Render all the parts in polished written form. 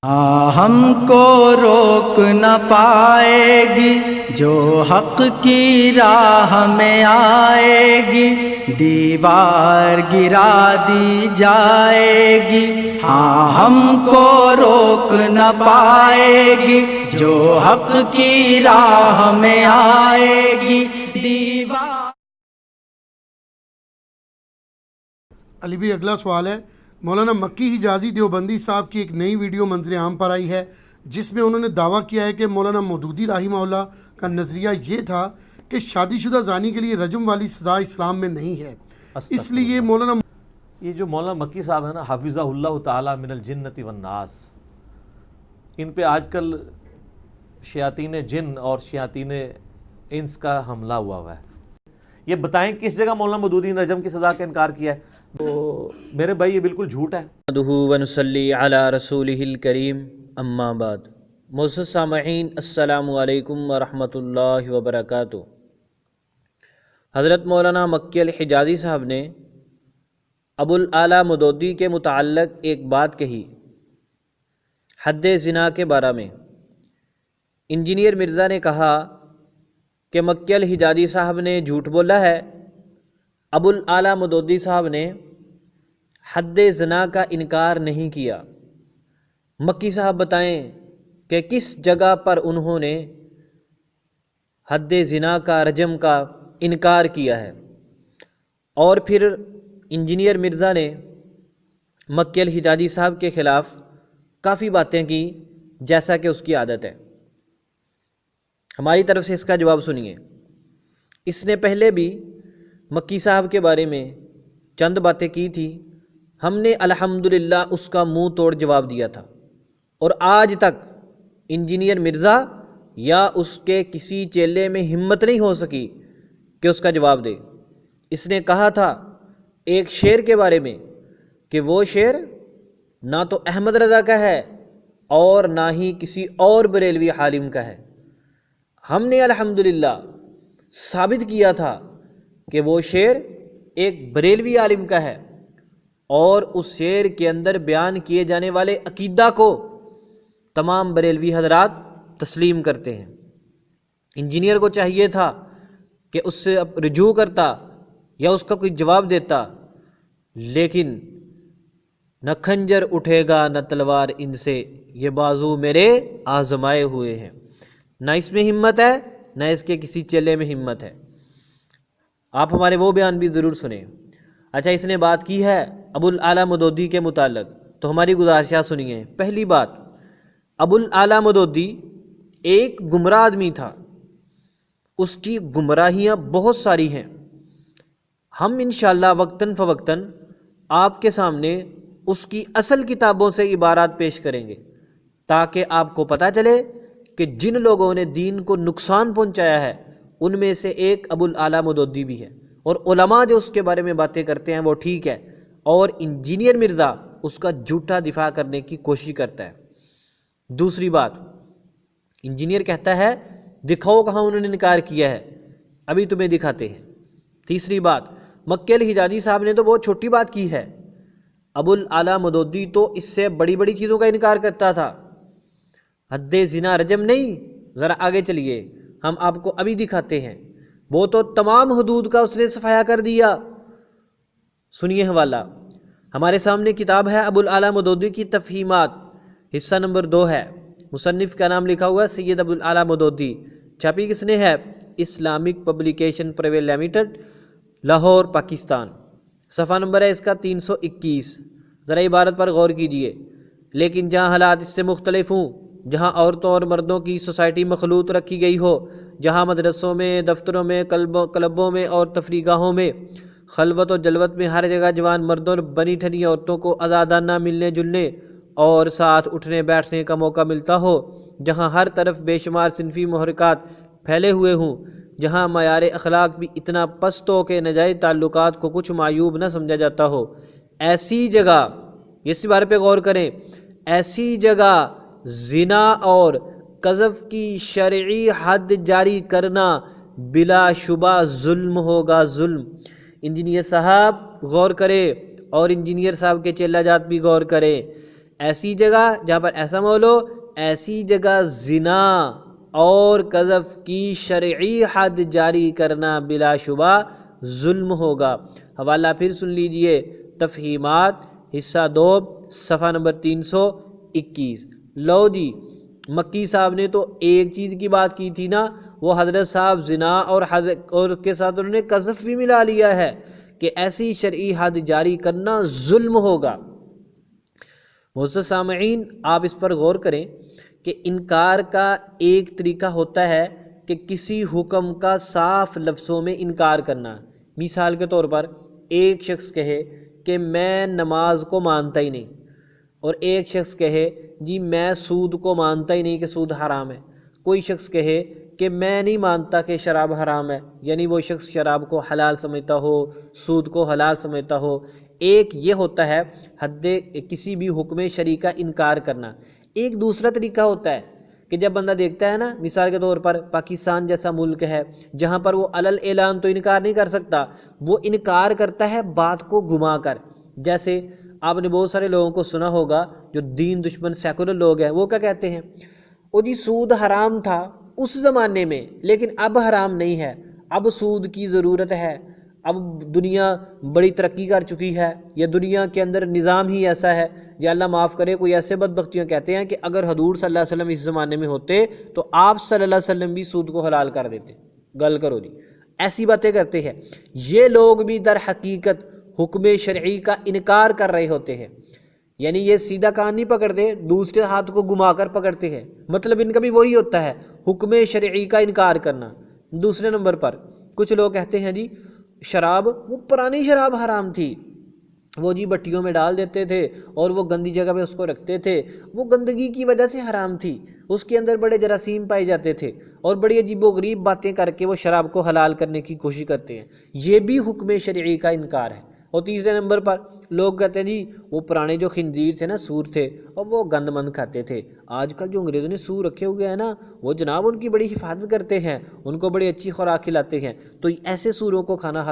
ہم کو روک نہ پائے گی جو حق کی راہ میں آئے گی، دیوار گرا دی جائے گی۔ ہم کو روک نہ پائے گی جو حق کی راہ میں آئے گی، دیوار۔ علی بھائی اگلا سوال ہے، مولانا مکی حجازی دیوبندی صاحب کی ایک نئی ویڈیو منظر عام پر آئی ہے جس میں انہوں نے دعویٰ کیا ہے کہ مولانا مودودی رحمہ اللہ کا نظریہ یہ تھا کہ شادی شدہ زانی کے لیے رجم والی سزا اسلام میں نہیں ہے، اس لیے مولانا یہ جو مولانا مکی صاحب ہیں نا، حافظہ اللہ تعالی من الجنت والناس، ان پہ آج کل شیاطین جن اور شیاطین انس کا حملہ ہوا ہے۔ یہ بتائیں کس جگہ مولانا مودودی نے رجم کی سزا کا انکار کیا ہے؟ تو میرے بھائی یہ بالکل جھوٹ ہے۔ نحمدہ ونصلی علی رسولہ الکریم، اما بعد۔ معزز سامعین، السلام علیکم ورحمۃ اللہ وبرکاتہ۔ حضرت مولانا مکی الحجازی صاحب نے ابو الاعلیٰ مودودی کے متعلق ایک بات کہی حد زنا کے بارے میں۔ انجینئر مرزا نے کہا کہ مکی الحجازی صاحب نے جھوٹ بولا ہے۔ ابو الاعلیٰ مودودی صاحب نے حد زنا کا انکار نہیں کیا۔ مکی صاحب بتائیں کہ کس جگہ پر انہوں نے حد زنا کا، رجم کا انکار کیا ہے؟ اور پھر انجینئر مرزا نے مکی الحجازی صاحب کے خلاف کافی باتیں کی جیسا کہ اس کی عادت ہے۔ ہماری طرف سے اس کا جواب سنیے۔ اس نے پہلے بھی مکی صاحب کے بارے میں چند باتیں کی تھی، ہم نے الحمدللہ اس کا منہ توڑ جواب دیا تھا، اور آج تک انجینئر مرزا یا اس کے کسی چیلے میں ہمت نہیں ہو سکی کہ اس کا جواب دے۔ اس نے کہا تھا ایک شعر کے بارے میں کہ وہ شعر نہ تو احمد رضا کا ہے اور نہ ہی کسی اور بریلوی عالم کا ہے۔ ہم نے الحمدللہ ثابت کیا تھا کہ وہ شعر ایک بریلوی عالم کا ہے، اور اس شعر کے اندر بیان کیے جانے والے عقیدہ کو تمام بریلوی حضرات تسلیم کرتے ہیں۔ انجینئر کو چاہیے تھا کہ اس سے رجوع کرتا یا اس کا کوئی جواب دیتا، لیکن نہ خنجر اٹھے گا نہ تلوار ان سے، یہ بازو میرے آزمائے ہوئے ہیں۔ نہ اس میں ہمت ہے نہ اس کے کسی چیلے میں ہمت ہے۔ آپ ہمارے وہ بیان بھی ضرور سنیں۔ اچھا، اس نے بات کی ہے ابو الاعلیٰ مودودی کے متعلق، تو ہماری گزارشات سنیے۔ پہلی بات، ابو الاعلیٰ مودودی ایک گمراہ آدمی تھا، اس کی گمراہیاں بہت ساری ہیں۔ ہم انشاءاللہ وقتاً فوقتاً آپ کے سامنے اس کی اصل کتابوں سے عبارات پیش کریں گے تاکہ آپ کو پتہ چلے کہ جن لوگوں نے دین کو نقصان پہنچایا ہے ان میں سے ایک ابو الاعلیٰ مودودی بھی ہے، اور علماء جو اس کے بارے میں باتیں کرتے ہیں وہ ٹھیک ہے، اور انجینئر مرزا اس کا جھوٹا دفاع کرنے کی کوشش کرتا ہے۔ دوسری بات، انجینئر کہتا ہے دکھاؤ کہاں انہوں نے انکار کیا ہے، ابھی تمہیں دکھاتے ہیں۔ تیسری بات، مکی الحجازی صاحب نے تو بہت چھوٹی بات کی ہے، ابو الاعلیٰ مودودی تو اس سے بڑی بڑی چیزوں کا انکار کرتا تھا۔ حد زنا رجم نہیں، ذرا آگے چلیے، ہم آپ کو ابھی دکھاتے ہیں۔ وہ تو تمام حدود کا اس نے صفایا کر دیا۔ سنیے حوالہ، ہمارے سامنے کتاب ہے ابو الاعلیٰ مودودی کی تفہیمات، حصہ نمبر 2 ہے، مصنف کا نام لکھا ہوا ہے سید ابو الاعلیٰ مودودی، چھاپی کس نے ہے؟ Islamic publication private limited, Lahore, Pakistan. صفحہ نمبر ہے اس کا 321۔ ذرا عبارت پر غور کیجئے۔ لیکن جہاں حالات اس سے مختلف ہوں، جہاں عورتوں اور مردوں کی سوسائٹی مخلوط رکھی گئی ہو، جہاں مدرسوں میں، دفتروں میں، کلبوں میں اور تفریح گاہوں میں، خلوت و جلوت میں ہر جگہ جوان مردوں اور بنی ٹھنی عورتوں کو آزادانہ ملنے جلنے اور ساتھ اٹھنے بیٹھنے کا موقع ملتا ہو، جہاں ہر طرف بے شمار صنفی محرکات پھیلے ہوئے ہوں، جہاں معیار اخلاق بھی اتنا پست ہو کہ ناجائز تعلقات کو کچھ معیوب نہ سمجھا جاتا ہو، ایسی جگہ، اس بارے پہ غور کریں، ایسی جگہ زنا اور قذف کی شرعی حد جاری کرنا بلا شبہ ظلم ہوگا، ظلم۔ انجینئر صاحب غور کرے اور انجینئر صاحب کے چیلا جات بھی غور کرے۔ ایسی جگہ جہاں پر ایسا ماحول ہو، ایسی جگہ زنا اور قذف کی شرعی حد جاری کرنا بلا شبہ ظلم ہوگا۔ حوالہ پھر سن لیجئے، تفہیمات حصہ 2 صفحہ نمبر 321۔ لو جی، مکی صاحب نے تو ایک چیز کی بات کی تھی نا، وہ حضرت صاحب زنا اور کے ساتھ انہوں نے قذف بھی ملا لیا ہے کہ ایسی شرعی حد جاری کرنا ظلم ہوگا۔ معزز سامعین، آپ اس پر غور کریں کہ انکار کا ایک طریقہ ہوتا ہے کہ کسی حکم کا صاف لفظوں میں انکار کرنا۔ مثال کے طور پر ایک شخص کہے کہ میں نماز کو مانتا ہی نہیں، اور ایک شخص کہے جی میں سود کو مانتا ہی نہیں کہ سود حرام ہے۔ کوئی شخص کہے کہ میں نہیں مانتا کہ شراب حرام ہے، یعنی وہ شخص شراب کو حلال سمجھتا ہو، سود کو حلال سمجھتا ہو۔ ایک یہ ہوتا ہے حد کسی بھی حکم شرعی کا انکار کرنا۔ ایک دوسرا طریقہ ہوتا ہے کہ جب بندہ دیکھتا ہے نا، مثال کے طور پر پاکستان جیسا ملک ہے جہاں پر وہ علل اعلان تو انکار نہیں کر سکتا، وہ انکار کرتا ہے بات کو گھما کر۔ جیسے آپ نے بہت سارے لوگوں کو سنا ہوگا جو دین دشمن سیکولر لوگ ہیں، وہ کیا کہتے ہیں، وہ جی سود حرام تھا اس زمانے میں لیکن اب حرام نہیں ہے، اب سود کی ضرورت ہے، اب دنیا بڑی ترقی کر چکی ہے، یا دنیا کے اندر نظام ہی ایسا ہے، یا اللہ معاف کرے کوئی ایسے بدبختیاں کہتے ہیں کہ اگر حضور صلی اللہ علیہ وسلم اس زمانے میں ہوتے تو آپ صلی اللہ علیہ وسلم بھی سود کو حلال کر دیتے۔ گل کرو جی، ایسی باتیں کرتے ہیں۔ یہ لوگ بھی در حقیقت حکم شرعی کا انکار کر رہے ہوتے ہیں، یعنی یہ سیدھا کان نہیں پکڑتے، دوسرے ہاتھ کو گھما کر پکڑتے ہیں، مطلب ان کا بھی وہی ہوتا ہے، حکم شرعی کا انکار کرنا۔ دوسرے نمبر پر کچھ لوگ کہتے ہیں جی شراب، وہ پرانی شراب حرام تھی، وہ جی بٹیوں میں ڈال دیتے تھے اور وہ گندی جگہ پہ اس کو رکھتے تھے، وہ گندگی کی وجہ سے حرام تھی، اس کے اندر بڑے جراثیم پائے جاتے تھے، اور بڑی عجیب و غریب باتیں کر کے وہ شراب کو حلال کرنے کی کوشش کرتے ہیں۔ یہ بھی حکم شرعی کا انکار ہے۔ اور تیسرے نمبر پر لوگ کہتے ہیں جی وہ پرانے جو خنزیر تھے نا، سور تھے، اور وہ گند مند کھاتے تھے۔ آج کل جو انگریزوں نے سور رکھے ہوئے ہیں نا، وہ جناب ان کی بڑی حفاظت کرتے ہیں، ان کو بڑی اچھی خوراک کھلاتے ہیں، تو ایسے سوروں کو کھانا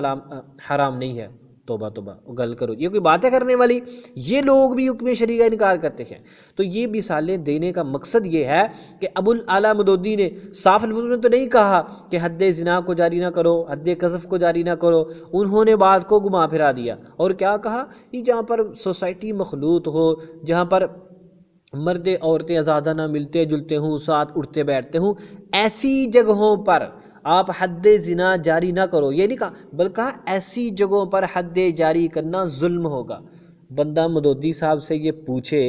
حرام نہیں ہے۔ توبہ توبہ، گل کرو، یہ کوئی باتیں کرنے والی؟ یہ لوگ بھی حکم شرعی کا انکار کرتے ہیں۔ تو یہ مثالیں دینے کا مقصد یہ ہے کہ ابو الاعلیٰ مودودی نے صاف لفظ میں تو نہیں کہا کہ حد زنا کو جاری نہ کرو، حد قذف کو جاری نہ کرو، انہوں نے بات کو گھما پھرا دیا، اور کیا کہا کہ جہاں پر سوسائٹی مخلوط ہو، جہاں پر مرد عورتیں آزادہ نہ ملتے جلتے ہوں، ساتھ اٹھتے بیٹھتے ہوں، ایسی جگہوں پر آپ حد زنا جاری نہ کرو۔ یہ نہیں کہا، بلکہ ایسی جگہوں پر حد جاری کرنا ظلم ہوگا۔ بندہ مودودی صاحب سے یہ پوچھے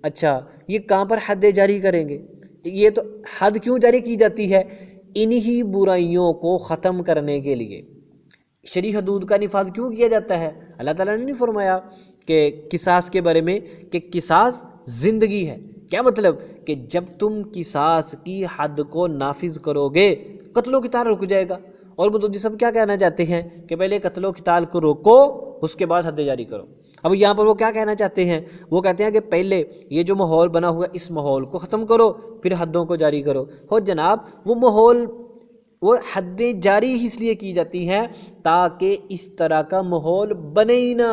اچھا یہ کہاں پر حد جاری کریں گے؟ یہ تو حد کیوں جاری کی جاتی ہے؟ انہی برائیوں کو ختم کرنے کے لیے شرعی حدود کا نفاذ کیوں کیا جاتا ہے؟ اللہ تعالیٰ نے نہیں فرمایا کہ قصاص کے بارے میں کہ قصاص زندگی ہے؟ کیا مطلب کہ جب تم قصاص کی حد کو نافذ کرو گے قتل و قتال رک جائے گا۔ اور مودودی صاحب کیا کہنا چاہتے ہیں کہ پہلے قتل و قتال کو روکو، اس کے بعد حد جاری کرو۔ اب یہاں پر وہ کیا کہنا چاہتے ہیں؟ وہ کہتے ہیں کہ پہلے یہ جو ماحول بنا ہوا ہے اس ماحول کو ختم کرو، پھر حدوں کو جاری کرو۔ ہو جناب، وہ ماحول، وہ حدیں جاری اس لیے کی جاتی ہیں تاکہ اس طرح کا ماحول بنے ہی نہ،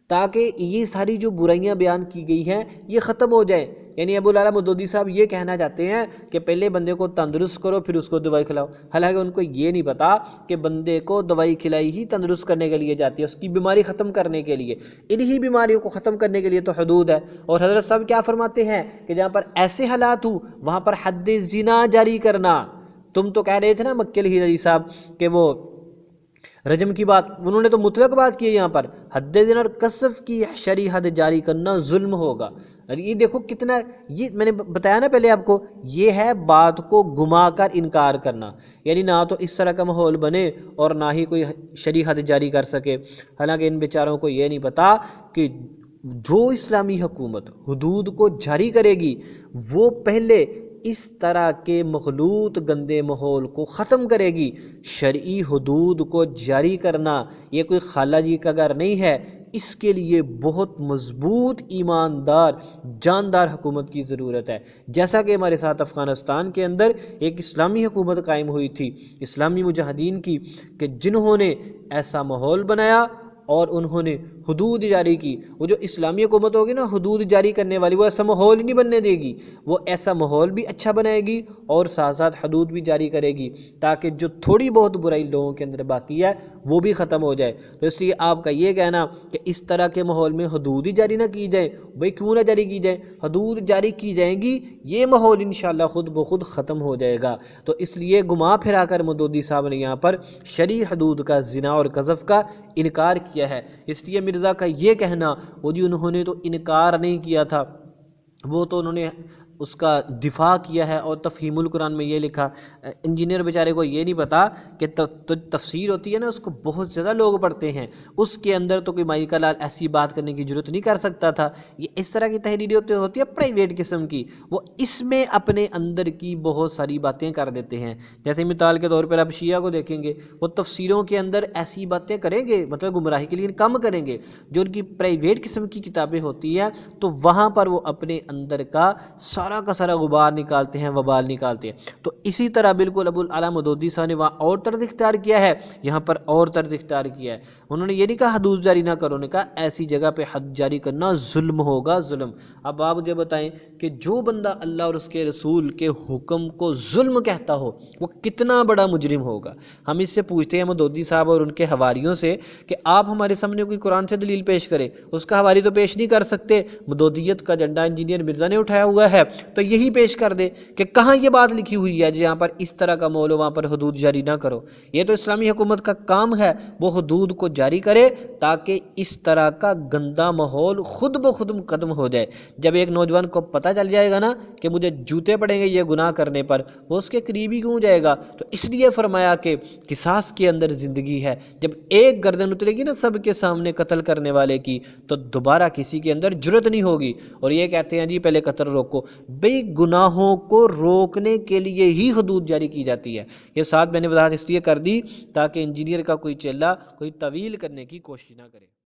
تاکہ یہ ساری جو برائیاں بیان کی گئی ہیں یہ ختم ہو جائیں۔ یعنی ابو الاعلیٰ مودودی صاحب یہ کہنا چاہتے ہیں کہ پہلے بندے کو تندرست کرو پھر اس کو دوائی کھلاؤ، حالانکہ ان کو یہ نہیں پتا کہ بندے کو دوائی کھلائی ہی تندرست کرنے کے لیے جاتی ہے، اس کی بیماری ختم کرنے کے لیے۔ انہی بیماریوں کو ختم کرنے کے لیے تو حدود ہے۔ اور حضرت صاحب کیا فرماتے ہیں کہ جہاں پر ایسے حالات ہوں وہاں پر حد زنا جاری کرنا۔ تم تو کہہ رہے تھے نا مکی الہلالی صاحب کہ وہ رجم کی بات، انہوں نے تو مطلق بات کی ہے، یہاں پر حد زنا اور قذف کی شرعی حد جاری کرنا ظلم ہوگا۔ یہ دیکھو کتنا، یہ میں نے بتایا نا پہلے آپ کو، یہ ہے بات کو گھما کر انکار کرنا، یعنی نہ تو اس طرح کا ماحول بنے اور نہ ہی کوئی شرعی حد جاری کر سکے۔ حالانکہ ان بیچاروں کو یہ نہیں پتا کہ جو اسلامی حکومت حدود کو جاری کرے گی وہ پہلے اس طرح کے مخلوط گندے ماحول کو ختم کرے گی۔ شرعی حدود کو جاری کرنا یہ کوئی خالہ جی کا گھر نہیں ہے، اس کے لیے بہت مضبوط ایماندار جاندار حکومت کی ضرورت ہے۔ جیسا کہ ہمارے ساتھ افغانستان کے اندر ایک اسلامی حکومت قائم ہوئی تھی اسلامی مجاہدین کی، کہ جنہوں نے ایسا ماحول بنایا اور انہوں نے حدود جاری کی، وہ جو اسلامی حکومت ہوگی نا حدود جاری کرنے والی، وہ ایسا ماحول ہی نہیں بننے دے گی، وہ ایسا ماحول بھی اچھا بنائے گی اور ساتھ ساتھ حدود بھی جاری کرے گی تاکہ جو تھوڑی بہت برائی لوگوں کے اندر باقی ہے وہ بھی ختم ہو جائے۔ تو اس لیے آپ کا یہ کہنا کہ اس طرح کے ماحول میں حدود ہی جاری نہ کی جائے، بھئی کیوں نہ جاری کی جائے؟ حدود جاری کی جائیں گی، یہ ماحول انشاءاللہ خود بخود ختم ہو جائے گا۔ تو اس لیے گھما پھرا کر مودودی صاحب نے یہاں پر شرعی حدود کا، زنا اور قذف کا انکار کیا ہے۔ اس لیے مرزا کا یہ کہنا، وہ جی انہوں نے تو انکار نہیں کیا تھا، وہ تو انہوں نے اس کا دفاع کیا ہے، اور تفہیم القرآن میں یہ لکھا۔ انجینئر بیچارے کو یہ نہیں پتا کہ تفسیر ہوتی ہے نا، اس کو بہت زیادہ لوگ پڑھتے ہیں، اس کے اندر تو کوئی مائی کا لال ایسی بات کرنے کی ضرورت نہیں کر سکتا تھا۔ یہ اس طرح کی تحریریں ہوتی ہے پرائیویٹ قسم کی، وہ اس میں اپنے اندر کی بہت ساری باتیں کر دیتے ہیں۔ جیسے مثال کے طور پر آپ شیعہ کو دیکھیں گے، وہ تفسیروں کے اندر ایسی باتیں کریں گے، مطلب گمراہی کے لیے کم کریں گے۔ جو ان کی پرائیویٹ قسم کی کتابیں ہوتی ہیں تو وہاں پر وہ اپنے اندر کا سارا کا سارا غبار نکالتے ہیں، وبال نکالتے ہیں۔ تو اسی طرح بالکل ابو الاعلیٰ مودودی صاحب نے وہاں اور طرز اختیار کیا ہے، یہاں پر اور طرز اختیار کیا ہے۔ انہوں نے یہ نہیں کہا حدود جاری نہ کرو، نے کہا ایسی جگہ پہ حد جاری کرنا ظلم ہوگا، ظلم۔ اب آپ مجھے بتائیں کہ جو بندہ اللہ اور اس کے رسول کے حکم کو ظلم کہتا ہو وہ کتنا بڑا مجرم ہوگا۔ ہم اس سے پوچھتے ہیں مودودی صاحب اور ان کے حواریوں سے کہ آپ ہمارے سامنے کوئی قرآن سے دلیل پیش کرے، اس کا حواری تو پیش نہیں کر سکتے۔ مودودیت کا جھنڈا انجینئر مرزا نے اٹھایا ہوا ہے تو یہی پیش کر دے کہ کہاں یہ بات لکھی ہوئی ہے جہاں پر اس طرح کا مول ہو وہاں پر حدود جاری نہ کرو۔ یہ تو اسلامی حکومت کا کام ہے، وہ حدود کو جاری کرے تاکہ اس طرح کا گندا ماحول خود بخود ختم ہو جائے۔ جب ایک نوجوان کو پتہ چل جائے گا نا کہ مجھے جوتے پڑیں گے یہ گناہ کرنے پر، وہ اس کے قریب ہی کیوں جائے گا؟ تو اس لیے فرمایا کہ قصاص کے اندر زندگی ہے۔ جب ایک گردن اترے گی نا سب کے سامنے قتل کرنے والے کی، تو دوبارہ کسی کے اندر جرت نہیں ہوگی۔ اور یہ کہتے ہیں جی پہلے قتل روکو، بھئی گناہوں کو روکنے کے لیے ہی حدود جاری کی جاتی ہے۔ یہ ساتھ میں نے وضاحت اس لیے کر دی تاکہ انجینئر کا کوئی چیلا کوئی طویل کرنے کی کوشش نہ کرے۔